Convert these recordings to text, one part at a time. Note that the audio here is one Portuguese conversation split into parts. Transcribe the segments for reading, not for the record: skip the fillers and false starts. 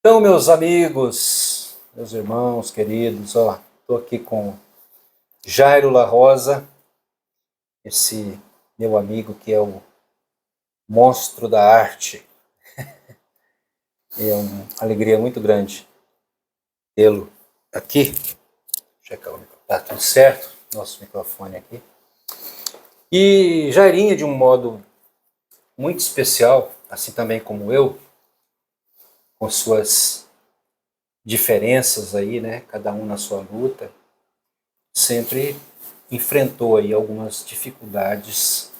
Então, meus amigos, meus irmãos queridos, estou aqui com Jairo La Rosa, esse meu amigo que é o monstro da arte. É uma alegria muito grande tê-lo aqui. Checar o microfone. Tá tudo certo? Nosso microfone aqui. E Jairinha, de um modo muito especial, assim também como eu, com suas diferenças aí, né? Cada um na sua luta, sempre enfrentou aí algumas dificuldades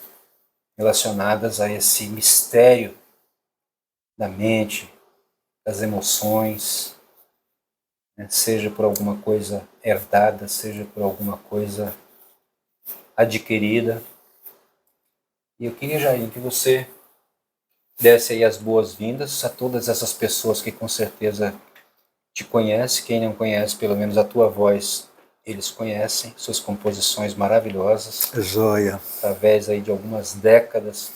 relacionadas a esse mistério da mente, das emoções, né? Seja por alguma coisa herdada, seja por alguma coisa adquirida. E eu queria, Jair, que você desse aí as boas-vindas a todas essas pessoas que com certeza te conhecem. Quem não conhece, pelo menos a tua voz, eles conhecem, suas composições maravilhosas. Joia. Através aí de algumas décadas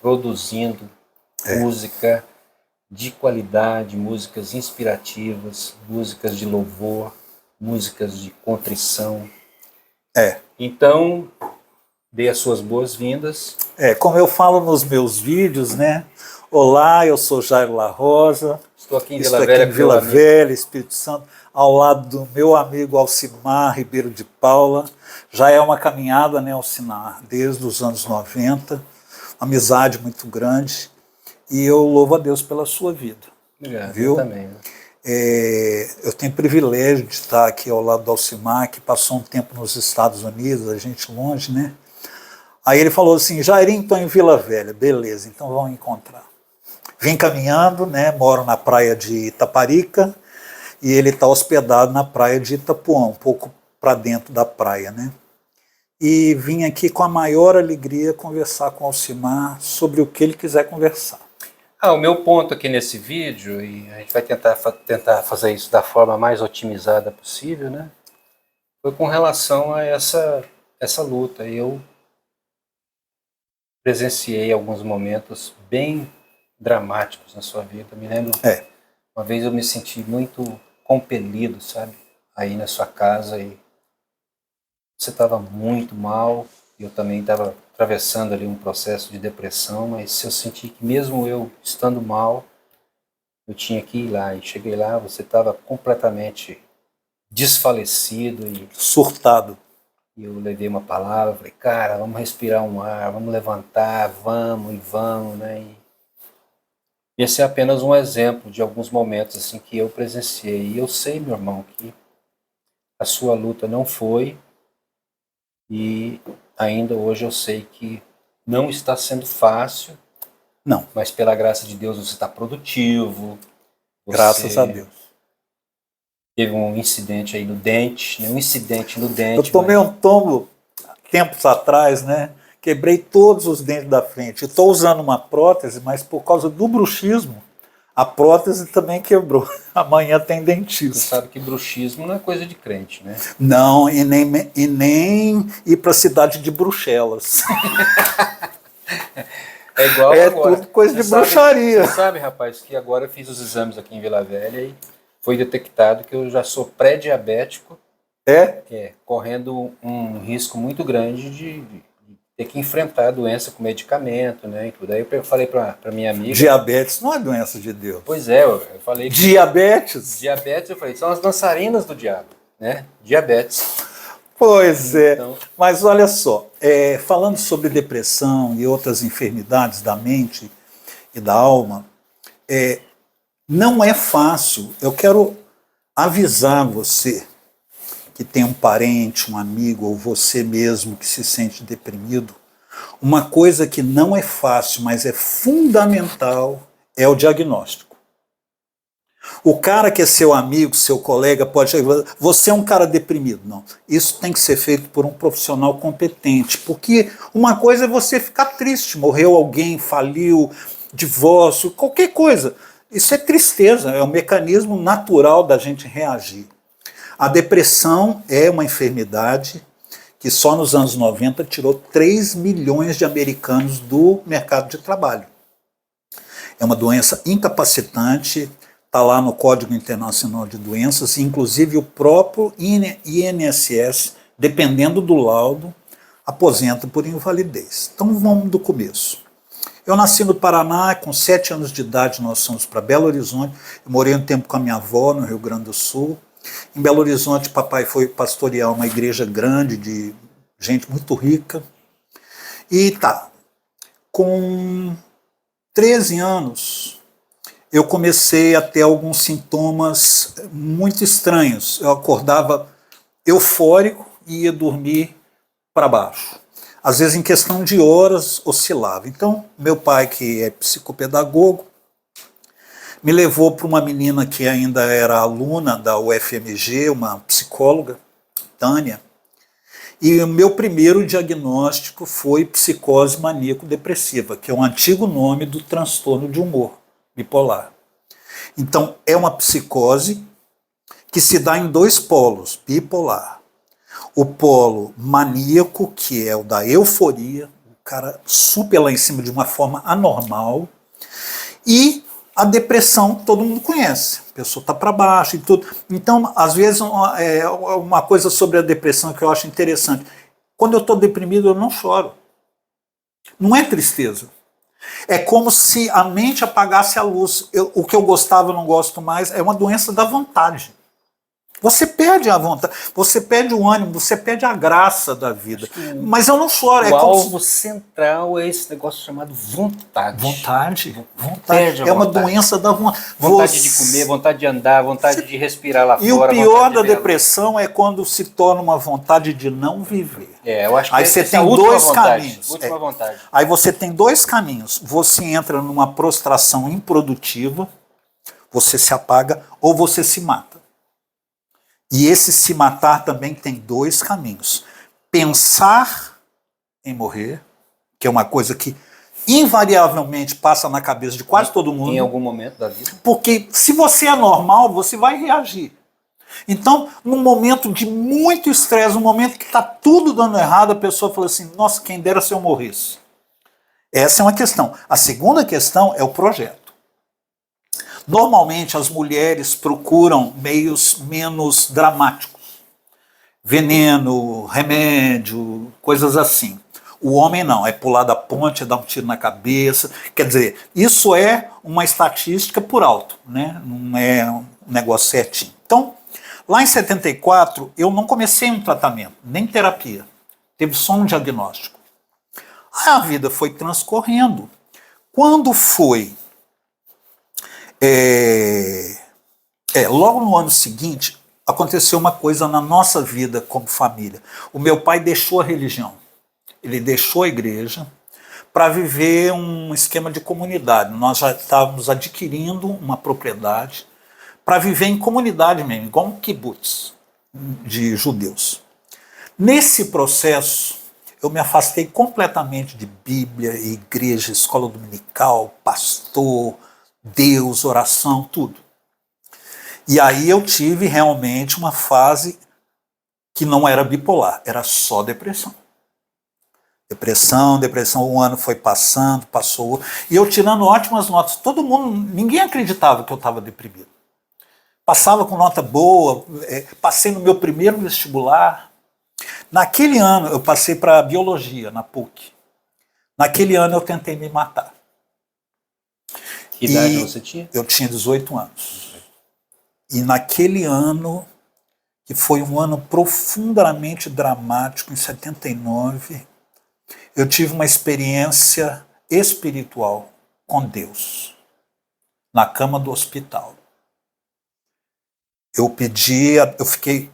produzindo música de qualidade, músicas inspirativas, músicas de louvor, músicas de contrição. Então, dê as suas boas-vindas. Como eu falo nos meus vídeos, né? Olá, eu sou Jairo La Rosa. Estou aqui em Vila Velha, Espírito Santo, ao lado do meu amigo Alcimar Ribeiro de Paula. Já é uma caminhada, né, Alcimar, desde os anos 90, amizade muito grande, e eu louvo a Deus pela sua vida. Obrigado, viu? Eu também. Eu tenho o privilégio de estar aqui ao lado do Alcimar, que passou um tempo nos Estados Unidos, a gente longe, né? Aí ele falou assim: Jairinho, estou em Vila Velha. Beleza, então vamos encontrar. Vim caminhando, né? Moro na praia de Itaparica e ele está hospedado na praia de Itapuã, um pouco para dentro da praia, né? E vim aqui com a maior alegria conversar com o Alcimar sobre o que ele quiser conversar. O meu ponto aqui nesse vídeo, e a gente vai tentar fazer isso da forma mais otimizada possível, né? Foi com relação a essa luta. Eu presenciei alguns momentos bem dramáticos na sua vida. Me lembro, uma vez eu me senti muito compelido, sabe? Aí na sua casa, e você estava muito mal, e eu também estava atravessando ali um processo de depressão, mas eu senti que mesmo eu estando mal, eu tinha que ir lá. E cheguei lá, você estava completamente desfalecido e surtado. E eu levei uma palavra, falei: cara, vamos respirar um ar, vamos levantar, vamos, né? E esse é apenas um exemplo de alguns momentos assim que eu presenciei. E eu sei, meu irmão, que a sua luta não foi, e ainda hoje eu sei que não está sendo fácil. Não. Mas pela graça de Deus você está produtivo. Graças a Deus. Teve um incidente aí no dente, né? Eu tomei um tombo tempos atrás, né? Quebrei todos os dentes da frente. Estou usando uma prótese, mas por causa do bruxismo, a prótese também quebrou. Amanhã tem dentista. Você sabe que bruxismo não é coisa de crente, né? Não, e nem ir para a cidade de Bruxelas. É igual agora. Tudo coisa de bruxaria. Você sabe, rapaz, que agora eu fiz os exames aqui em Vila Velha e foi detectado que eu já sou pré-diabético. Correndo um risco muito grande de ter que enfrentar a doença com medicamento, né? E tudo. Aí eu falei para minha amiga... Diabetes não é doença de Deus. Pois é, eu falei... Diabetes? Diabetes, eu falei, são as dançarinas do diabo, né? Diabetes. Pois é, então... Mas olha só, falando sobre depressão e outras enfermidades da mente e da alma, não é fácil. Eu quero avisar você que tem um parente, um amigo, ou você mesmo que se sente deprimido, uma coisa que não é fácil, mas é fundamental, é o diagnóstico. O cara que é seu amigo, seu colega, pode chegar, você é um cara deprimido. Não, isso tem que ser feito por um profissional competente, porque uma coisa é você ficar triste, morreu alguém, faliu, divórcio, qualquer coisa. Isso é tristeza, é um mecanismo natural da gente reagir. A depressão é uma enfermidade que só nos anos 90 tirou 3 milhões de americanos do mercado de trabalho. É uma doença incapacitante, está lá no Código Internacional de Doenças, inclusive o próprio INSS, dependendo do laudo, aposenta por invalidez. Então vamos do começo. Eu nasci no Paraná, com 7 anos de idade nós fomos para Belo Horizonte, eu morei um tempo com a minha avó no Rio Grande do Sul. Em Belo Horizonte, papai foi pastorear uma igreja grande, de gente muito rica. E tá, com 13 anos, eu comecei a ter alguns sintomas muito estranhos. Eu acordava eufórico e ia dormir para baixo. Às vezes, em questão de horas, oscilava. Então, meu pai, que é psicopedagogo, me levou para uma menina que ainda era aluna da UFMG, uma psicóloga, Tânia, e o meu primeiro diagnóstico foi psicose maníaco-depressiva, que é um antigo nome do transtorno de humor bipolar. Então, é uma psicose que se dá em 2 polos, bipolar. O polo maníaco, que é o da euforia, o cara super lá em cima de uma forma anormal, e a depressão todo mundo conhece, a pessoa está para baixo e tudo. Então, às vezes, uma coisa sobre a depressão que eu acho interessante, quando eu estou deprimido eu não choro, não é tristeza, é como se a mente apagasse a luz. O que eu gostava eu não gosto mais, é uma doença da vontade. Você perde a vontade, você perde o ânimo, você perde a graça da vida. Mas eu não choro. O alvo central é esse negócio chamado vontade. Vontade. Perde a é uma vontade. Doença da vontade. Vontade de comer, vontade de andar, vontade de respirar lá fora. E o pior da depressão é quando se torna uma vontade de não viver. Eu acho que aí você tem a 2 vontade, caminhos. Última vontade. Aí você tem 2 caminhos. Você entra numa prostração improdutiva, você se apaga, ou você se mata. E esse se matar também tem 2 caminhos. Pensar em morrer, que é uma coisa que invariavelmente passa na cabeça de quase todo mundo. Em algum momento da vida. Porque se você é normal, você vai reagir. Então, num momento de muito estresse, num momento que está tudo dando errado, a pessoa fala assim, nossa, quem dera se eu morresse. Essa é uma questão. A segunda questão é o projeto. Normalmente as mulheres procuram meios menos dramáticos. Veneno, remédio, coisas assim. O homem não, é pular da ponte, é dar um tiro na cabeça. Quer dizer, isso é uma estatística por alto, né? Não é um negócio certinho. Então, lá em 74, eu não comecei um tratamento, nem terapia. Teve só um diagnóstico. A vida foi transcorrendo. Quando foi... logo no ano seguinte, aconteceu uma coisa na nossa vida como família. O meu pai deixou a religião, ele deixou a igreja para viver um esquema de comunidade. Nós já estávamos adquirindo uma propriedade para viver em comunidade mesmo, igual um kibbutz de judeus. Nesse processo, eu me afastei completamente de Bíblia, igreja, escola dominical, pastor, Deus, oração, tudo. E aí eu tive realmente uma fase que não era bipolar, era só depressão. Depressão, um ano foi passando, passou, e eu tirando ótimas notas. Todo mundo, ninguém acreditava que eu estava deprimido. Passava com nota boa, passei no meu primeiro vestibular. Naquele ano eu passei para biologia, na PUC. Naquele ano eu tentei me matar. Que idade você tinha? Eu tinha 18 anos. E naquele ano, que foi um ano profundamente dramático, em 79, eu tive uma experiência espiritual com Deus, na cama do hospital. Eu fiquei,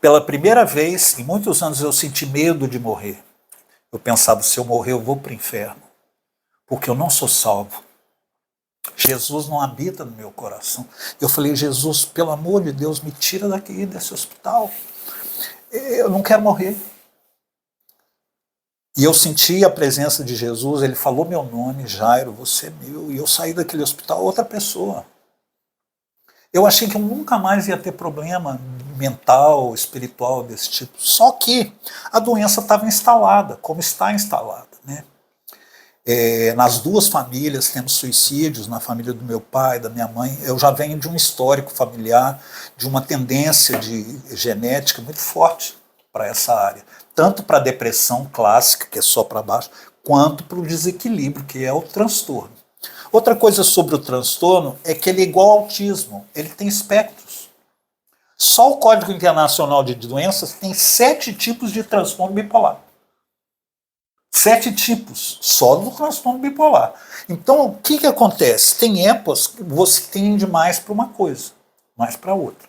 pela primeira vez, em muitos anos eu senti medo de morrer. Eu pensava, se eu morrer eu vou para o inferno, porque eu não sou salvo. Jesus não habita no meu coração. Eu falei, Jesus, pelo amor de Deus, me tira daqui, desse hospital. Eu não quero morrer. E eu senti a presença de Jesus, ele falou meu nome, Jairo, você é meu. E eu saí daquele hospital outra pessoa. Eu achei que eu nunca mais ia ter problema mental, espiritual desse tipo. Só que a doença estava instalada, como está instalada, né? Nas duas famílias temos suicídios, na família do meu pai, da minha mãe. Eu já venho de um histórico familiar, de uma tendência de genética muito forte para essa área. Tanto para a depressão clássica, que é só para baixo, quanto para o desequilíbrio, que é o transtorno. Outra coisa sobre o transtorno é que ele é igual ao autismo, ele tem espectros. Só o Código Internacional de Doenças tem 7 tipos de transtorno bipolar. 7 tipos, só do transtorno bipolar. Então, o que acontece? Tem épocas que você tende mais para uma coisa, mais para outra.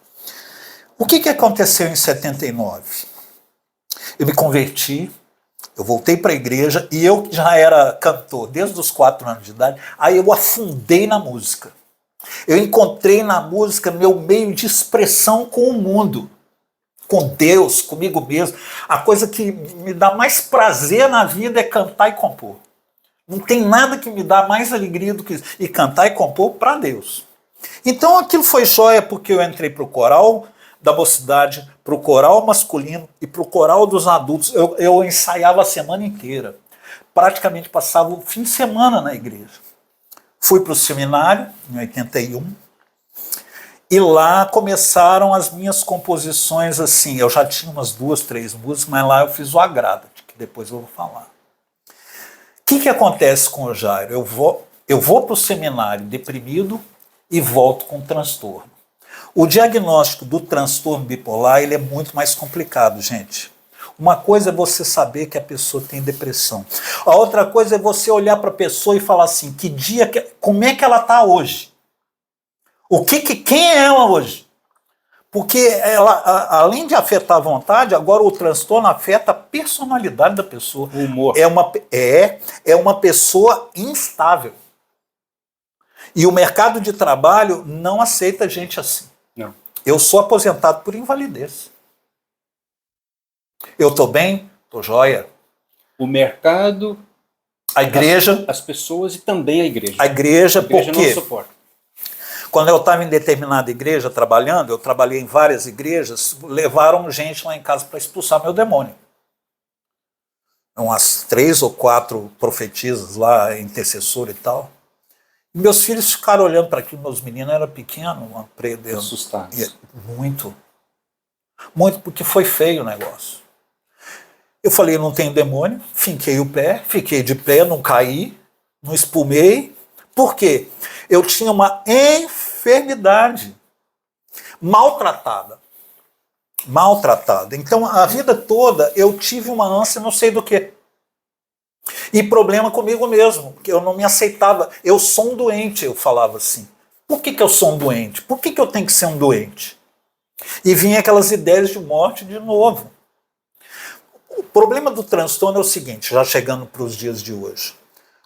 O que aconteceu em 79? Eu me converti, eu voltei para a igreja e eu já era cantor desde os 4 anos de idade, aí eu afundei na música. Eu encontrei na música meu meio de expressão com o mundo, com Deus, comigo mesmo. A coisa que me dá mais prazer na vida é cantar e compor. Não tem nada que me dá mais alegria do que isso. E cantar e compor para Deus. Então aquilo foi joia porque eu entrei para o coral da mocidade, para o coral masculino e para o coral dos adultos. Eu ensaiava a semana inteira. Praticamente passava o fim de semana na igreja. Fui para o seminário, em 81, e lá começaram as minhas composições assim. Eu já tinha umas 2, 3 músicas, mas lá eu fiz o Agrada-te, que depois eu vou falar. O que acontece com o Jairo? Eu vou para o seminário deprimido e volto com transtorno. O diagnóstico do transtorno bipolar ele é muito mais complicado, gente. Uma coisa é você saber que a pessoa tem depressão. A outra coisa é você olhar para a pessoa e falar assim, como é que ela está hoje? Quem é ela hoje? Porque ela, além de afetar a vontade, agora o transtorno afeta a personalidade da pessoa. O humor. É uma pessoa instável. E o mercado de trabalho não aceita gente assim. Não. Eu sou aposentado por invalidez. Eu estou bem, estou joia. O mercado, a igreja, as pessoas e também a igreja. A igreja por quê? Não suporta. Quando eu estava em determinada igreja trabalhando, eu trabalhei em várias igrejas, levaram gente lá em casa para expulsar meu demônio. Umas 3 ou 4 profetisas lá, intercessor e tal. E meus filhos ficaram olhando para aquilo, meus meninos eram pequenos, assustados. Muito. Muito, porque foi feio o negócio. Eu falei, não tenho demônio, finquei o pé, fiquei de pé, não caí, não espumei. Por quê? Eu tinha uma enfermidade maltratada. Maltratada. Então, a vida toda eu tive uma ânsia não sei do quê. E problema comigo mesmo, porque eu não me aceitava. Eu sou um doente, eu falava assim. Por que eu sou um doente? Por que eu tenho que ser um doente? E vinha aquelas ideias de morte de novo. O problema do transtorno é o seguinte, já chegando para os dias de hoje.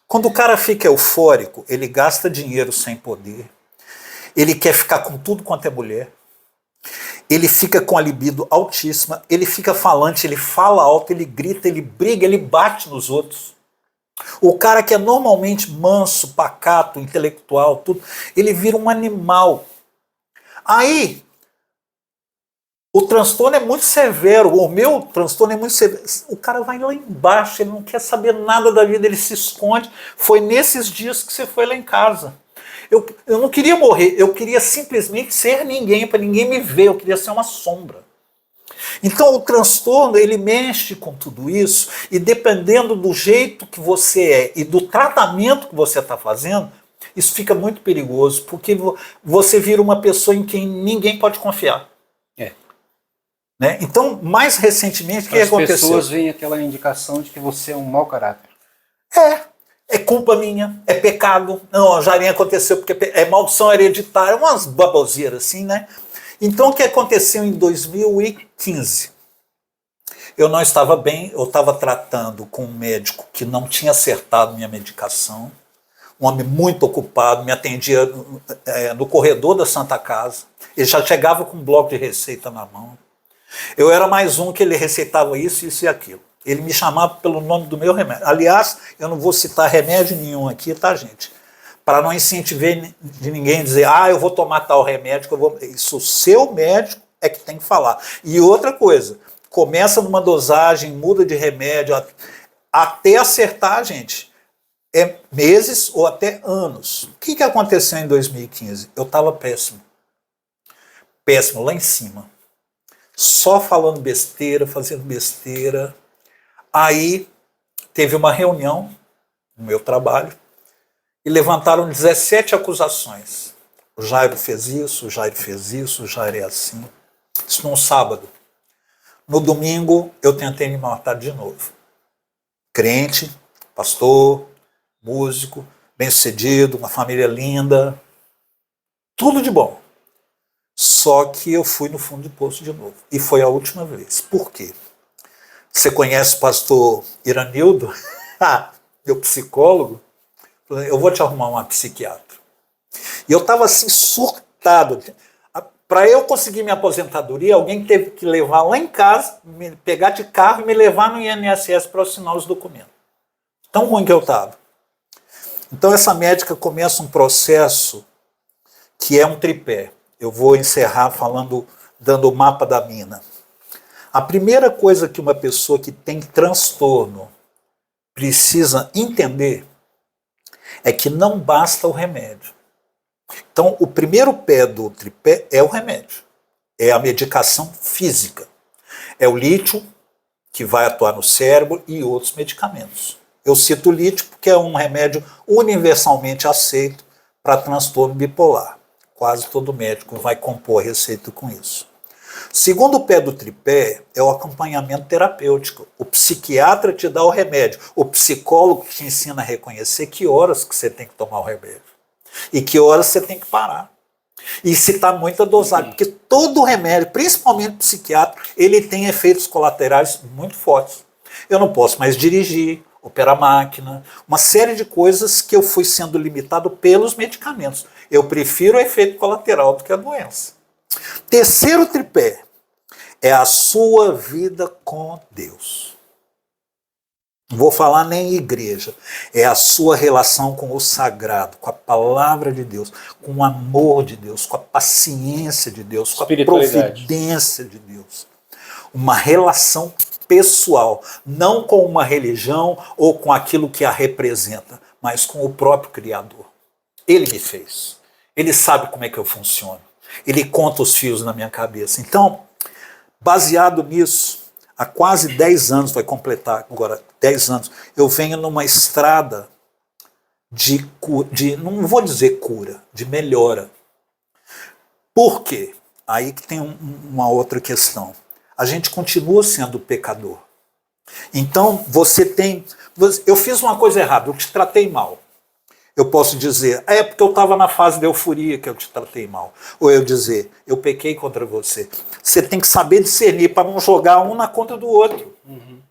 Quando o cara fica eufórico, ele gasta dinheiro sem poder, ele quer ficar com tudo quanto é mulher, ele fica com a libido altíssima, ele fica falante, ele fala alto, ele grita, ele briga, ele bate nos outros. O cara que é normalmente manso, pacato, intelectual, tudo, ele vira um animal. Aí, o transtorno é muito severo, o meu transtorno é muito severo. O cara vai lá embaixo, ele não quer saber nada da vida, ele se esconde. Foi nesses dias que você foi lá em casa. Eu não queria morrer, eu queria simplesmente ser ninguém, para ninguém me ver, eu queria ser uma sombra. Então o transtorno, ele mexe com tudo isso, e dependendo do jeito que você é e do tratamento que você está fazendo, isso fica muito perigoso, porque você vira uma pessoa em quem ninguém pode confiar. Né? Então, mais recentemente, o que aconteceu? As pessoas veem aquela indicação de que você é um mau caráter. É culpa minha, é pecado. Não, já nem aconteceu porque é maldição hereditária, umas baboseiras assim, né? Então, o que aconteceu em 2015? Eu não estava bem, eu estava tratando com um médico que não tinha acertado minha medicação, um homem muito ocupado, me atendia no corredor da Santa Casa, ele já chegava com um bloco de receita na mão. Eu era mais um que ele receitava isso e aquilo. Ele me chamava pelo nome do meu remédio. Aliás, eu não vou citar remédio nenhum aqui, tá, gente? Para não incentivar de ninguém dizer, eu vou tomar tal remédio, isso o seu médico é que tem que falar. E outra coisa, começa numa dosagem, muda de remédio, até acertar, gente, é meses ou até anos. O que aconteceu em 2015? Eu estava péssimo. Péssimo, lá em cima. Só falando besteira, fazendo besteira. Aí teve uma reunião no meu trabalho e levantaram 17 acusações. O Jairo fez isso, o Jairo fez isso, o Jairo é assim. Isso num sábado. No domingo, eu tentei me matar de novo. Crente, pastor, músico, bem-sucedido, uma família linda, tudo de bom. Só que eu fui no fundo do poço de novo. E foi a última vez. Por quê? Você conhece o pastor Iranildo? Meu psicólogo? Eu vou te arrumar uma psiquiatra. E eu estava assim, surtado. Para eu conseguir minha aposentadoria, alguém teve que levar lá em casa, me pegar de carro e me levar no INSS para assinar os documentos. Tão ruim que eu estava. Então essa médica começa um processo que é um tripé. Eu vou encerrar dando o mapa da mina. A primeira coisa que uma pessoa que tem transtorno precisa entender é que não basta o remédio. Então, o primeiro pé do tripé é o remédio. É a medicação física. É o lítio, que vai atuar no cérebro, e outros medicamentos. Eu cito o lítio porque é um remédio universalmente aceito para transtorno bipolar. Quase todo médico vai compor a receita com isso. Segundo pé do tripé é o acompanhamento terapêutico. O psiquiatra te dá o remédio. O psicólogo te ensina a reconhecer que horas que você tem que tomar o remédio. E que horas você tem que parar. E se está muito dosado. Porque todo remédio, principalmente psiquiátrico, ele tem efeitos colaterais muito fortes. Eu não posso mais dirigir, operar máquina, uma série de coisas que eu fui sendo limitado pelos medicamentos. Eu prefiro o efeito colateral do que a doença. Terceiro tripé é a sua vida com Deus. Não vou falar nem igreja. É a sua relação com o sagrado, com a palavra de Deus, com o amor de Deus, com a paciência de Deus, com a providência de Deus. Uma relação pessoal, não com uma religião ou com aquilo que a representa, mas com o próprio Criador. Ele me fez. Ele sabe como é que eu funciono. Ele conta os fios na minha cabeça. Então, baseado nisso, há quase 10 anos, vai completar agora 10 anos, eu venho numa estrada de não vou dizer cura, de melhora. Por quê? Aí que tem uma outra questão. A gente continua sendo pecador. Então, eu fiz uma coisa errada, eu te tratei mal. Eu posso dizer, é porque eu estava na fase de euforia que eu te tratei mal. Ou eu dizer, eu pequei contra você. Você tem que saber discernir para não jogar um na conta do outro. Uhum.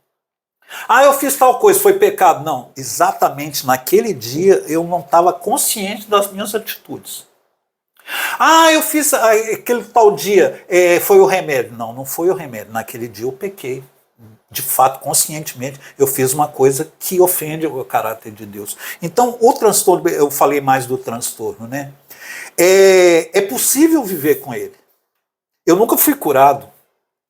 Eu fiz tal coisa, foi pecado. Não, exatamente naquele dia eu não estava consciente das minhas atitudes. Eu fiz aquele tal dia, foi o remédio. Não, não foi o remédio. Naquele dia eu pequei. De fato, conscientemente, eu fiz uma coisa que ofende o caráter de Deus. Então, o transtorno, eu falei mais do transtorno, né? É possível viver com ele. Eu nunca fui curado.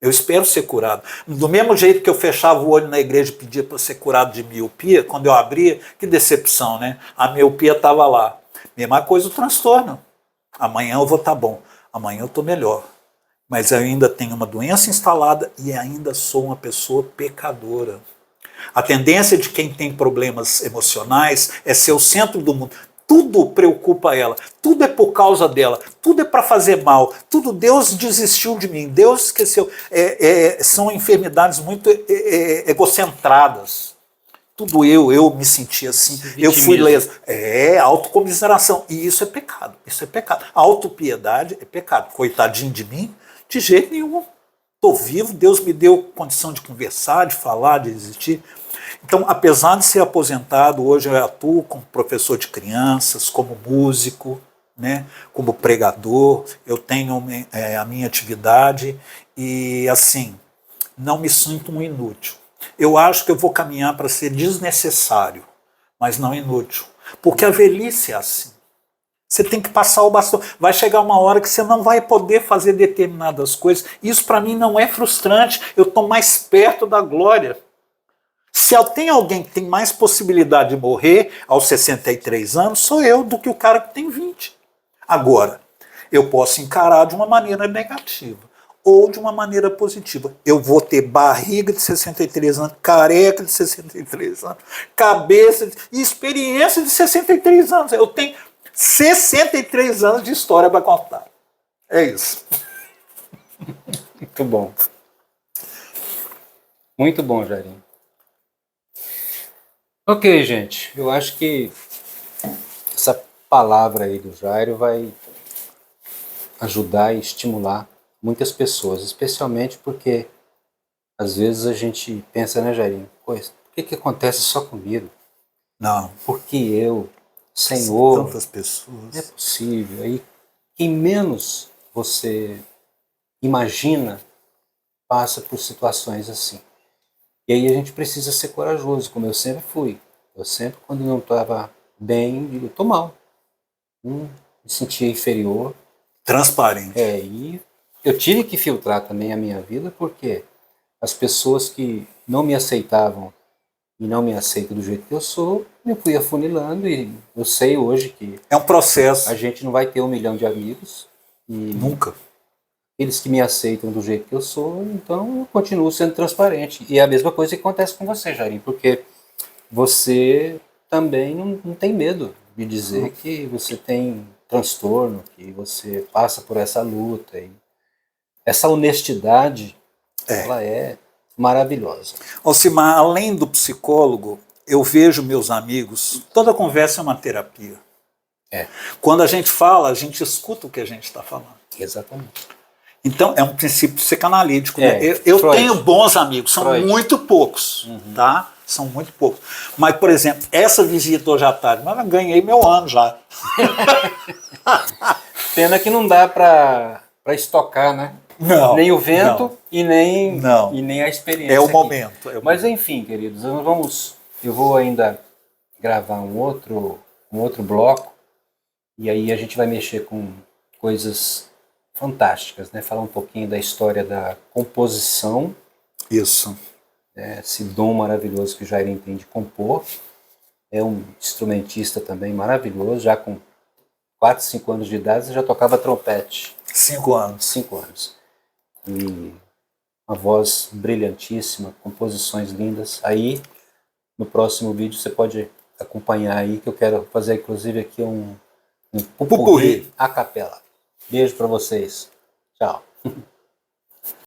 Eu espero ser curado. Do mesmo jeito que eu fechava o olho na igreja e pedia para ser curado de miopia, quando eu abria, que decepção, né? A miopia estava lá. Mesma coisa o transtorno. Amanhã eu vou estar bom. Amanhã eu estou melhor. Mas eu ainda tenho uma doença instalada e ainda sou uma pessoa pecadora. A tendência de quem tem problemas emocionais é ser o centro do mundo. Tudo preocupa ela, tudo é por causa dela, tudo é para fazer mal, tudo Deus desistiu de mim, Deus esqueceu. São enfermidades muito egocentradas. Tudo eu me senti assim, eu fui leso. Autocomiseração. E isso é pecado, isso é pecado. A autopiedade é pecado. Coitadinho de mim, de jeito nenhum. Estou vivo, Deus me deu condição de conversar, de falar, de existir. Então, apesar de ser aposentado, hoje eu atuo como professor de crianças, como músico, né, como pregador, eu tenho a minha atividade e, assim, não me sinto um inútil. Eu acho que eu vou caminhar para ser desnecessário, mas não inútil. Porque a velhice é assim. Você tem que passar o bastão. Vai chegar uma hora que você não vai poder fazer determinadas coisas. Isso para mim não é frustrante. Eu estou mais perto da glória. se tem alguém que tem mais possibilidade de morrer aos 63 anos, sou eu do que o cara que tem 20. Agora, eu posso encarar de uma maneira negativa ou de uma maneira positiva. Eu vou ter barriga de 63 anos, careca de 63 anos, cabeça e experiência de 63 anos. Eu tenho 63 anos de história para contar. É isso. Muito bom. Muito bom, Jairinho. Ok, gente. Eu acho que essa palavra aí do Jairo vai ajudar e estimular muitas pessoas, especialmente porque às vezes a gente pensa, né, Jairinho? Pois, por que acontece só comigo? Não. Porque eu, Senhor, tantas pessoas. não é possível. Aí quem menos você imagina passa por situações assim. E aí a gente precisa ser corajoso, como eu sempre fui. Eu sempre, quando não estava bem, digo, estou mal. Me sentia inferior. Transparente. E eu tive que filtrar também a minha vida, porque as pessoas que não me aceitavam e não me aceitam do jeito que eu sou, eu fui afunilando e eu sei hoje que é um processo. A gente não vai ter 1 milhão de amigos. E nunca. Eles que me aceitam do jeito que eu sou, então eu continuo sendo transparente. E é a mesma coisa que acontece com você, Jairinho, porque você também não tem medo de dizer que você tem transtorno, que você passa por essa luta. E essa honestidade, ela é maravilhosa. Alcimar, além do psicólogo, eu vejo meus amigos, toda conversa é uma terapia. Quando a gente fala, a gente escuta o que a gente está falando. Exatamente. Então, é um princípio psicanalítico. Né? Eu tenho bons amigos, são muito poucos, tá? São muito poucos. Mas, por exemplo, essa visita hoje à tarde, mas eu ganhei meu ano já. Pena que não dá para estocar, né? Não, nem o vento não. E nem a experiência. É o aqui. momento. Mas enfim, queridos, eu vou ainda gravar um outro bloco e aí a gente vai mexer com coisas fantásticas, né? Falar um pouquinho da história da composição. Isso. Esse dom maravilhoso que o Jairinho tem de compor. É um instrumentista também maravilhoso, já com 4, 5 anos de idade, já tocava trompete. 5 anos. 5 anos. E uma voz brilhantíssima, composições lindas. Aí, no próximo vídeo, você pode acompanhar aí, que eu quero fazer, inclusive, aqui um pupurri a capela. Beijo para vocês. Tchau.